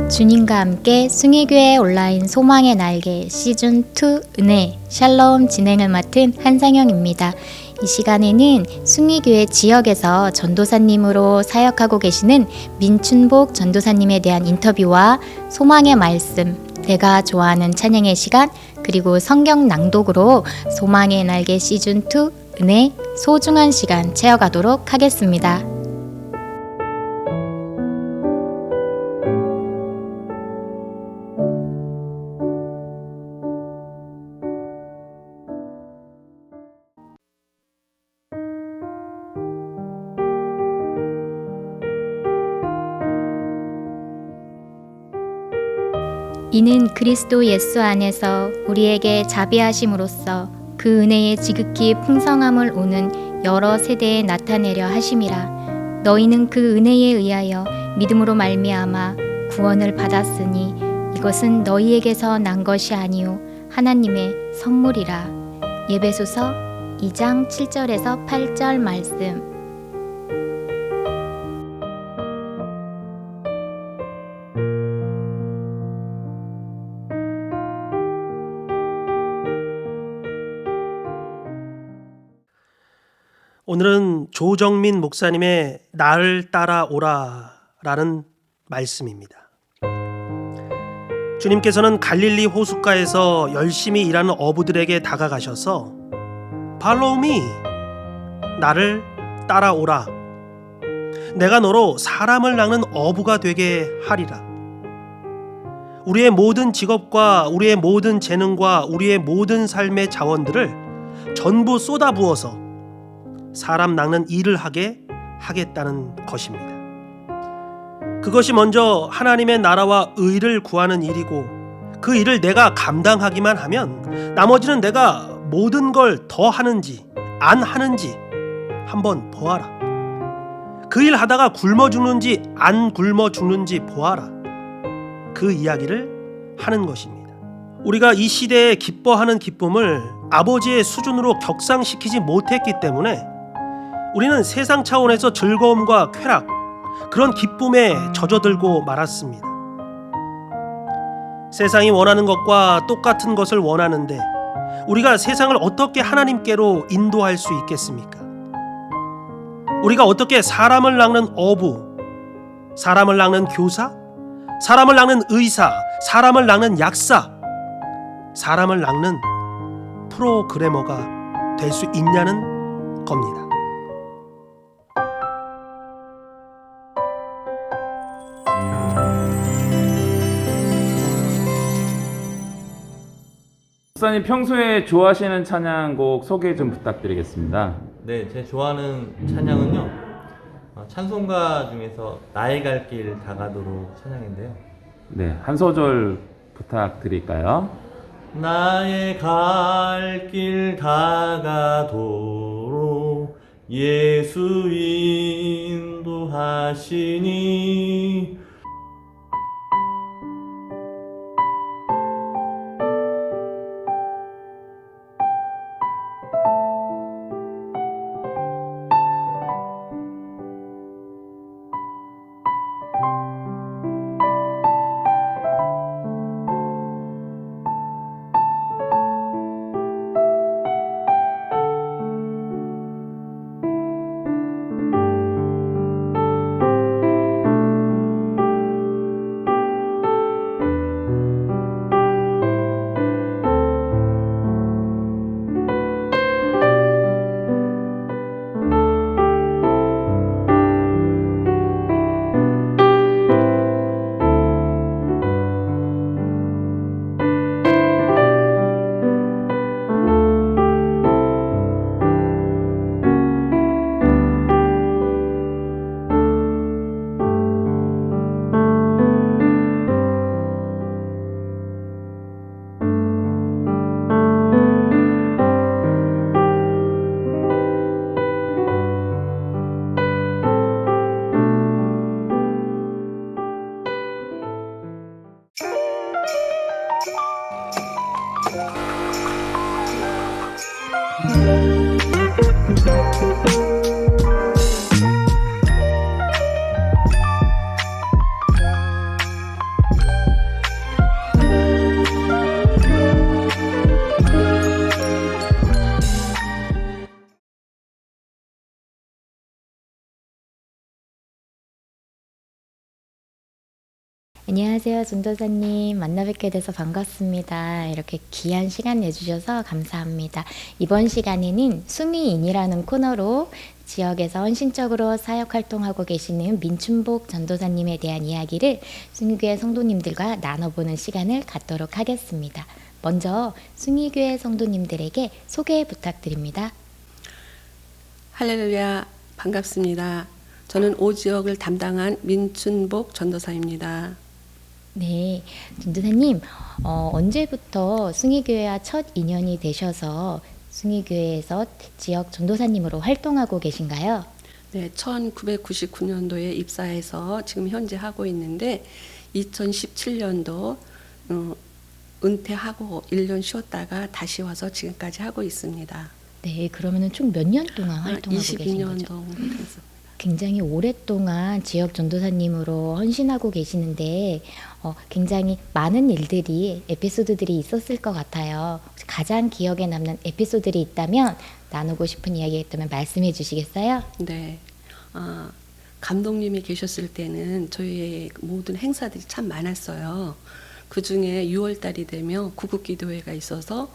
주님과 함께 숭일교회 온라인 소망의 날개 시즌2 은혜 샬롬 진행을 맡은 한상영입니다. 이 시간에는 숭일교회 지역에서 전도사님으로 사역하고 계시는 민춘복 전도사님에 대한 인터뷰와 소망의 말씀, 내가 좋아하는 찬양의 시간, 그리고 성경 낭독으로 소망의 날개 시즌2 은혜 소중한 시간 채워가도록 하겠습니다. 이는 그리스도 예수 안에서 우리에게 자비하심으로써 그 은혜의 지극히 풍성함을 오는 여러 세대에 나타내려 하심이라. 너희는 그 은혜에 의하여 믿음으로 말미암아 구원을 받았으니 이것은 너희에게서 난 것이 아니요 하나님의 선물이라. 에베소서 2장 7절에서 8절 말씀. 오늘은 조정민 목사님의 나를 따라오라 라는 말씀입니다. 주님께서는 갈릴리 호숫가에서 열심히 일하는 어부들에게 다가가셔서 Follow me, 나를 따라오라. 내가 너로 사람을 낚는 어부가 되게 하리라. 우리의 모든 직업과 우리의 모든 재능과 우리의 모든 삶의 자원들을 전부 쏟아부어서 사람 낚는 일을 하겠다는 것입니다. 그것이 먼저 하나님의 나라와 의를 구하는 일이고, 그 일을 내가 감당하기만 하면 나머지는 내가 모든 걸 더 하는지 안 하는지 한번 보아라. 그 일 하다가 굶어 죽는지 안 굶어 죽는지 보아라. 그 이야기를 하는 것입니다. 우리가 이 시대에 기뻐하는 기쁨을 아버지의 수준으로 격상시키지 못했기 때문에 우리는 세상 차원에서 즐거움과 쾌락, 그런 기쁨에 젖어들고 말았습니다. 세상이 원하는 것과 똑같은 것을 원하는데 우리가 세상을 어떻게 하나님께로 인도할 수 있겠습니까? 우리가 어떻게 사람을 낚는 어부, 사람을 낚는 교사, 사람을 낚는 의사, 사람을 낚는 약사, 사람을 낚는 프로그래머가 될 수 있냐는 겁니다. 목사님 평소에 좋아하시는 찬양곡 소개 좀 부탁드리겠습니다. 네, 제 좋아하는 찬양은요, 찬송가 중에서 나의 갈 길 다가도록 찬양인데요. 네, 한 소절 부탁드릴까요? 나의 갈 길 다가도록 예수 인도하시니 안녕하세요, 전도사님. 만나 뵙게 돼서 반갑습니다. 이렇게 귀한 시간 내주셔서 감사합니다. 이번 시간에는 숭이인이라는 코너로 지역에서 헌신적으로 사역 활동하고 계시는 민춘복 전도사님에 대한 이야기를 숭이교회 성도님들과 나눠보는 시간을 갖도록 하겠습니다. 먼저 숭이교회 성도님들에게 소개 부탁드립니다. 할렐루야, 반갑습니다. 저는 오지역을 담당한 민춘복 전도사입니다. 네, 전도사님, 언제부터 숭이교회와 첫 인연이 되셔서 숭이교회에서 지역 전도사님으로 활동하고 계신가요? 네, 1999년도에 입사해서 지금 현재 하고 있는데 2017년도 은퇴하고 1년 쉬었다가 다시 와서 지금까지 하고 있습니다. 네, 그러면은 총 몇 년 동안 활동하고 계신 22년 거죠? 정도 됐습니다. 굉장히 오랫동안 지역 전도사님으로 헌신하고 계시는데 굉장히 많은 일들이 에피소드들이 있었을 것 같아요. 혹시 가장 기억에 남는 에피소드들이 있다면 나누고 싶은 이야기가 있다면 말씀해 주시겠어요? 네, 감독님이 계셨을 때는 저희의 모든 행사들이 참 많았어요. 그 중에 6월달이 되면 구국기도회가 있어서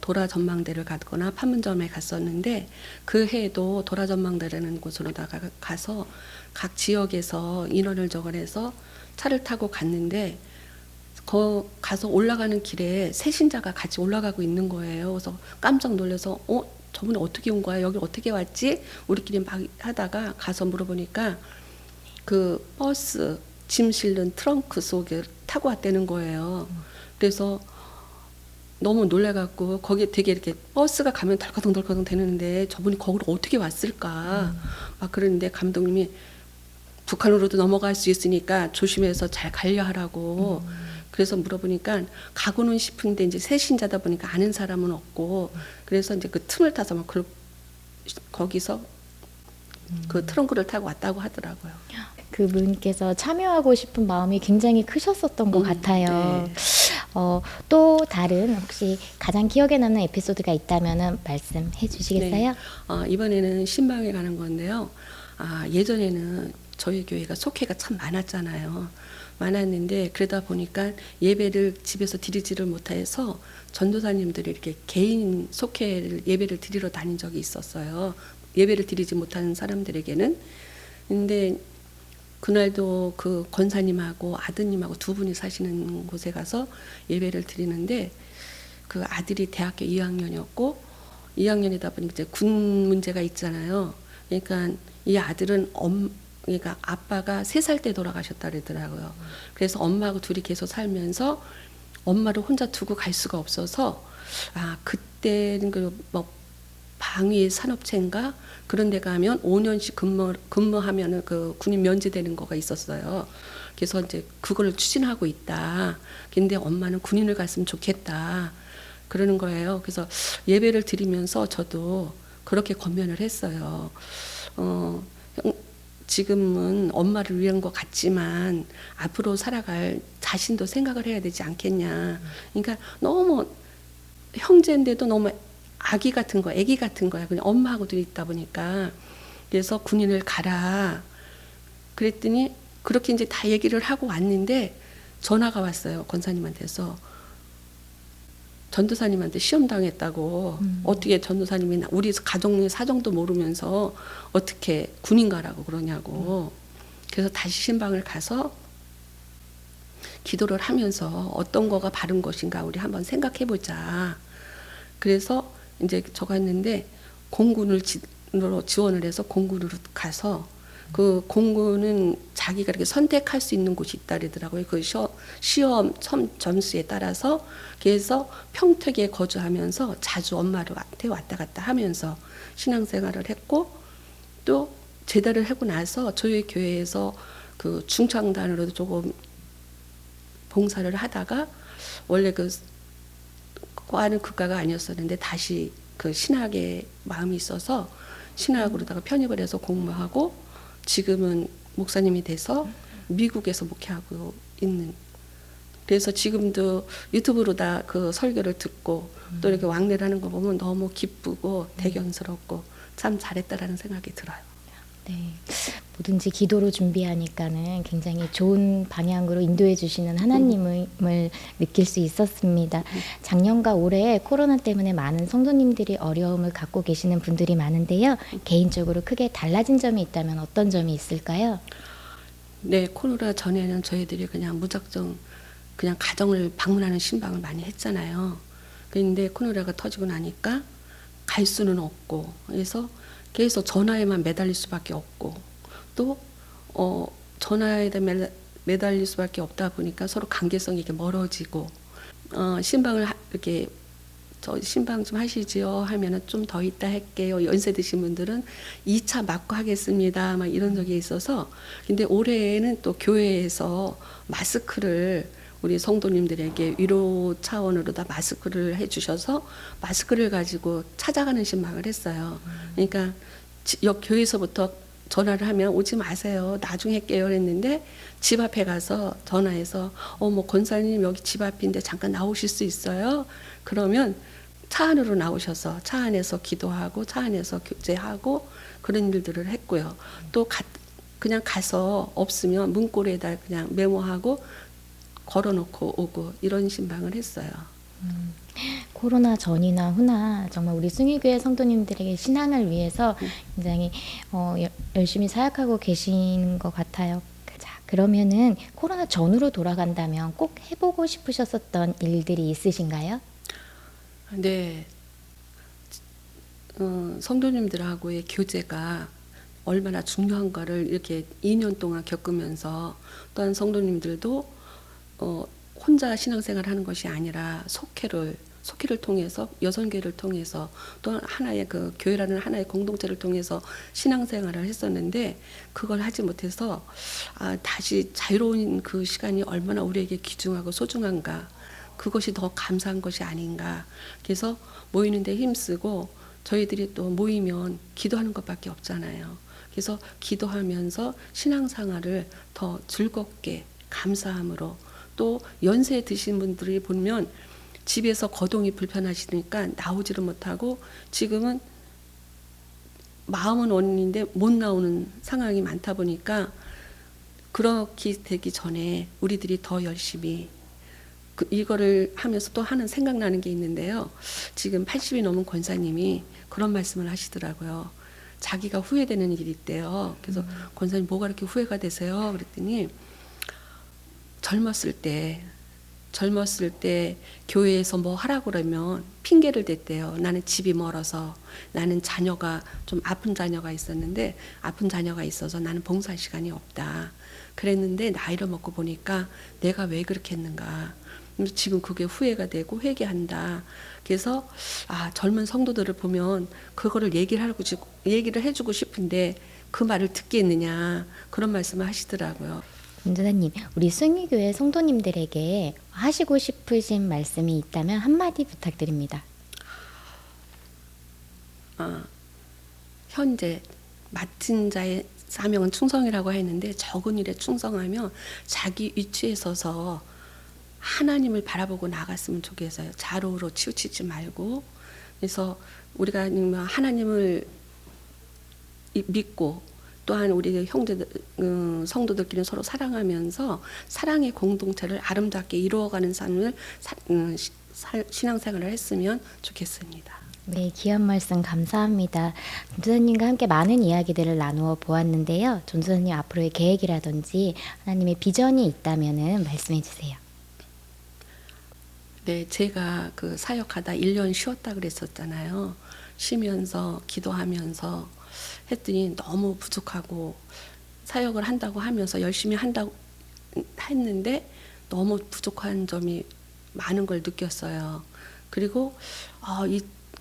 도라 전망대를 갔거나 판문점에 갔었는데 그 해에도 도라 전망대라는 곳으로다가 가서 각 지역에서 인원을 정원해서 차를 타고 갔는데 가서 올라가는 길에 새신자가 같이 올라가고 있는 거예요. 그래서 깜짝 놀라서 저분이 어떻게 온 거야? 여기 어떻게 왔지? 우리끼리 막 하다가 가서 물어보니까 그 버스 짐 실는 트렁크 속에 타고 왔다는 거예요. 그래서 너무 놀래갖고 거기에 되게 이렇게 버스가 가면 덜커덩덜커덩 되는데 저분이 거기로 어떻게 왔을까 막 그러는데 감독님이 북한으로도 넘어갈 수 있으니까 조심해서 잘 가려 하라고 그래서 물어보니까 가고는 싶은데 이제 새신자다 보니까 아는 사람은 없고 그래서 이제 그 틈을 타서 막 거기서 그 트렁크를 타고 왔다고 하더라고요. 그분께서 참여하고 싶은 마음이 굉장히 크셨었던 것 같아요. 네. 또 다른 혹시 가장 기억에 남는 에피소드가 있다면 말씀해 주시겠어요? 네. 이번에는 신방에 가는 건데요. 예전에는 저희 교회가 속회가 참 많았잖아요. 많았는데 그러다 보니까 예배를 집에서 드리지를 못해서 전도사님들이 이렇게 개인 속회를 예배를 드리러 다닌 적이 있었어요. 예배를 드리지 못하는 사람들에게는. 근데 그날도 그 권사님하고 아드님하고 두 분이 사시는 곳에 가서 예배를 드리는데 그 아들이 대학교 2학년이었고 2학년이다 보니까 이제 군 문제가 있잖아요. 그러니까 이 아들은 그러니까 아빠가 3살 때 돌아가셨다 그러더라고요. 그래서 엄마하고 둘이 계속 살면서 엄마를 혼자 두고 갈 수가 없어서 그때는 방위 산업체인가 그런 데 가면 5년씩 근무하면은 그 군인 면제되는 거가 있었어요. 그래서 이제 그걸 추진하고 있다. 근데 엄마는 군인을 갔으면 좋겠다. 그러는 거예요. 그래서 예배를 드리면서 저도 그렇게 권면을 했어요. 지금은 엄마를 위한 것 같지만 앞으로 살아갈 자신도 생각을 해야 되지 않겠냐. 그러니까 너무 형제인데도 너무 아기 같은 거, 애기 같은 거야. 그냥 엄마하고 둘이 있다 보니까. 그래서 군인을 가라. 그랬더니 그렇게 이제 다 얘기를 하고 왔는데 전화가 왔어요. 권사님한테서. 전도사님한테 시험 당했다고. 어떻게 전도사님이 우리 가정의 사정도 모르면서 어떻게 군인 가라고 그러냐고. 그래서 다시 신방을 가서 기도를 하면서 어떤 거가 바른 것인가 우리 한번 생각해 보자. 그래서 이제 저가 했는데 공군을 지원을 해서 공군으로 가서 그 공군은 자기가 이렇게 선택할 수 있는 곳이 있다 그러더라고요. 그 시험 점수에 따라서 그래서 평택에 거주하면서 자주 엄마한테 왔다 갔다 하면서 신앙생활을 했고 또 제대를 하고 나서 저희 교회에서 그 중창단으로도 조금 봉사를 하다가 원래 그 과는 그과가 아니었었는데 다시 그 신학에 마음이 있어서 신학으로다가 편입을 해서 공부하고 지금은 목사님이 돼서 미국에서 목회하고 있는. 그래서 지금도 유튜브로 다 그 설교를 듣고 또 이렇게 왕래를 하는 거 보면 너무 기쁘고 대견스럽고 참 잘했다라는 생각이 들어요. 네. 뭐든지 기도로 준비하니까는 굉장히 좋은 방향으로 인도해 주시는 하나님을 느낄 수 있었습니다. 작년과 올해 코로나 때문에 많은 성도님들이 어려움을 갖고 계시는 분들이 많은데요. 개인적으로 크게 달라진 점이 있다면 어떤 점이 있을까요? 네, 코로나 전에는 저희들이 그냥 무작정 그냥 가정을 방문하는 신방을 많이 했잖아요. 그런데 코로나가 터지고 나니까 갈 수는 없고, 그래서 계속 전화에만 매달릴 수밖에 없고, 또 전화에 매달릴 수밖에 없다 보니까 서로 관계성이 이렇게 멀어지고, 신방을 이렇게 저 신방 좀 하시지요 하면은 좀 더 있다 할게요. 연세 드신 분들은 2차 맞고 하겠습니다. 막 이런 적이 있어서, 근데 올해에는 또 교회에서 마스크를 우리 성도님들에게 위로 차원으로 다 마스크를 해주셔서 마스크를 가지고 찾아가는 신방을 했어요. 그러니까 교회에서부터 전화를 하면 오지 마세요. 나중에 할게요. 했는데 집 앞에 가서 전화해서 뭐 권사님 여기 집 앞인데 잠깐 나오실 수 있어요? 그러면 차 안으로 나오셔서 차 안에서 기도하고 차 안에서 교제하고 그런 일들을 했고요. 또 그냥 가서 없으면 문고리에다 그냥 메모하고 걸어놓고 오고 이런 신방을 했어요. 코로나 전이나 후나 정말 우리 숭일교회 성도님들에게 신앙을 위해서 굉장히 열심히 사역하고 계신 것 같아요. 자, 그러면은 코로나 전으로 돌아간다면 꼭 해보고 싶으셨었던 일들이 있으신가요? 네, 성도님들하고의 교제가 얼마나 중요한가를 이렇게 2년 동안 겪으면서 또한 성도님들도 혼자 신앙생활을 하는 것이 아니라 속회를 통해서 여성교회를 통해서 또 하나의 그 교회라는 하나의 공동체를 통해서 신앙생활을 했었는데 그걸 하지 못해서 다시 자유로운 그 시간이 얼마나 우리에게 귀중하고 소중한가, 그것이 더 감사한 것이 아닌가. 그래서 모이는데 힘쓰고 저희들이 또 모이면 기도하는 것밖에 없잖아요. 그래서 기도하면서 신앙생활을 더 즐겁게 감사함으로, 또 연세 드신 분들이 보면 집에서 거동이 불편하시니까 나오지를 못하고 지금은 마음은 원인데 못 나오는 상황이 많다 보니까 그렇게 되기 전에 우리들이 더 열심히 이거를 하면서 또 하는 생각나는 게 있는데요. 지금 80이 넘은 권사님이 그런 말씀을 하시더라고요. 자기가 후회되는 일이 있대요. 그래서 권사님 뭐가 이렇게 후회가 되세요? 그랬더니 젊었을 때 교회에서 뭐 하라고 그러면 핑계를 댔대요. 나는 집이 멀어서, 나는 자녀가 좀 아픈 자녀가 있었는데 아픈 자녀가 있어서 나는 봉사할 시간이 없다. 그랬는데 나이를 먹고 보니까 내가 왜 그렇게 했는가. 지금 그게 후회가 되고 회개한다. 그래서 젊은 성도들을 보면 그거를 얘기를 해주고 싶은데 그 말을 듣겠느냐, 그런 말씀을 하시더라고요. 전도사님, 우리 숭일교회 성도님들에게 하시고 싶으신 말씀이 있다면 한마디 부탁드립니다. 현재 맡은 자의 사명은 충성이라고 했는데 적은 일에 충성하면 자기 위치에 서서 하나님을 바라보고 나갔으면 좋겠어요. 좌로우로 치우치지 말고. 그래서 우리가 하나님을 믿고 또한 우리 형제들, 성도들끼리 서로 사랑하면서 사랑의 공동체를 아름답게 이루어가는 삶을 신앙생활을 했으면 좋겠습니다. 네, 귀한 말씀 감사합니다. 전도사님과 함께 많은 이야기들을 나누어 보았는데요. 전도사님 앞으로의 계획이라든지 하나님의 비전이 있다면 말씀해 주세요. 네, 제가 그 사역하다 1년 쉬었다 그랬었잖아요. 쉬면서 기도하면서 했더니 너무 부족하고, 사역을 한다고 하면서 열심히 한다고 했는데 너무 부족한 점이 많은 걸 느꼈어요. 그리고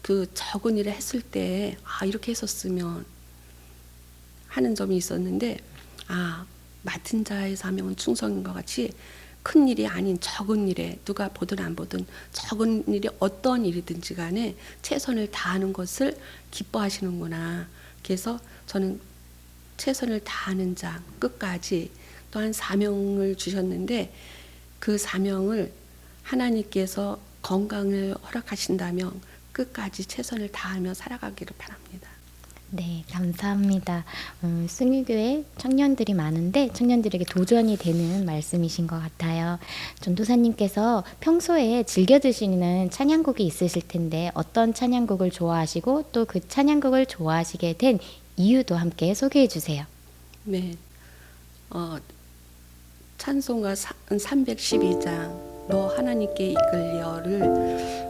그 적은 일을 했을 때 이렇게 했었으면 하는 점이 있었는데 맡은 자의 사명은 충성인 것 같이 큰 일이 아닌 적은 일에, 누가 보든 안 보든 적은 일이 어떤 일이든지 간에 최선을 다하는 것을 기뻐하시는구나. 그래서 저는 최선을 다하는 자 끝까지, 또한 사명을 주셨는데 그 사명을 하나님께서 건강을 허락하신다면 끝까지 최선을 다하며 살아가기를 바랍니다. 네, 감사합니다. 숭유교회 청년들이 많은데 청년들에게 도전이 되는 말씀이신 것 같아요. 전도사님께서 평소에 즐겨 드시는 찬양곡이 있으실 텐데 어떤 찬양곡을 좋아하시고 또 그 찬양곡을 좋아하시게 된 이유도 함께 소개해 주세요. 네. 찬송가 312장 너 하나님께 이끌려를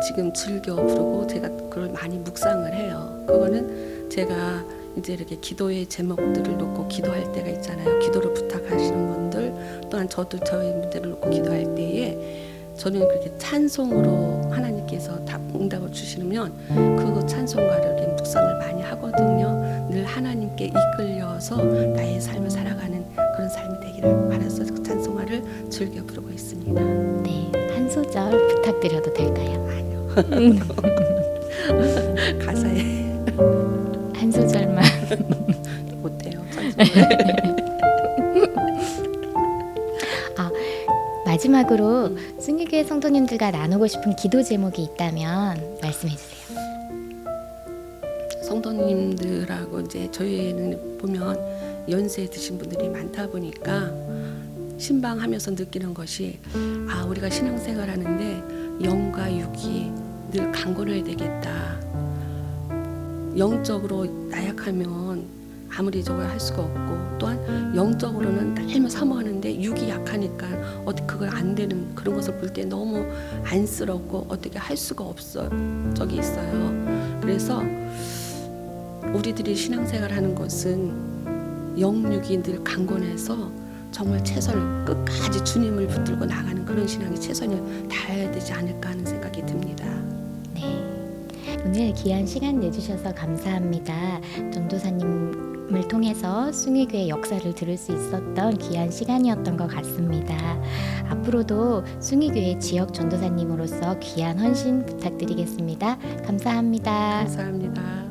지금 즐겨 부르고 제가 그걸 많이 묵상을 해요. 그거는 제가 이제 이렇게 기도의 제목들을 놓고 기도할 때가 있잖아요. 기도를 부탁하시는 분들 또한 저도 저희 문제를 놓고 기도할 때에 저는 그렇게 찬송으로 하나님께서 응답을 주시면 그 찬송가를 이렇게 묵상을 많이 하거든요. 늘 하나님께 이끌려서 나의 삶을 살아가는 그런 삶이 되기를 바라서 그 찬송가를 즐겨 부르고 있습니다. 네, 한 소절 부탁드려도 될까요? 아니요. 가사에 한 소절만. 못해요. 찬송을. 마지막으로 숭유교회 성도님들과 나누고 싶은 기도 제목이 있다면 말씀해 주세요. 성도님들하고 이제 저희는 보면 연세 드신 분들이 많다 보니까 신방하면서 느끼는 것이 우리가 신앙생활 하는데 영과 육이 늘 강건해야 되겠다. 영적으로 나약하면 아무리 저걸 할 수가 없고 또한 영적으로는 날며 사모하는데 육이 약하니까 어떻게 그걸 안 되는 그런 것을 볼 때 너무 안쓰럽고 어떻게 할 수가 없어 적이 있어요. 그래서 우리들이 신앙생활 하는 것은 영육이 늘 강건해서 정말 최선을 끝까지 주님을 붙들고 나가는 그런 신앙이 최선을 다해야 되지 않을까 하는 생각이 듭니다. 네, 오늘 귀한 시간 내주셔서 감사합니다. 전도사님을 통해서 숭유교회 역사를 들을 수 있었던 귀한 시간이었던 것 같습니다. 앞으로도 숭유교회 지역 전도사님으로서 귀한 헌신 부탁드리겠습니다. 감사합니다. 감사합니다.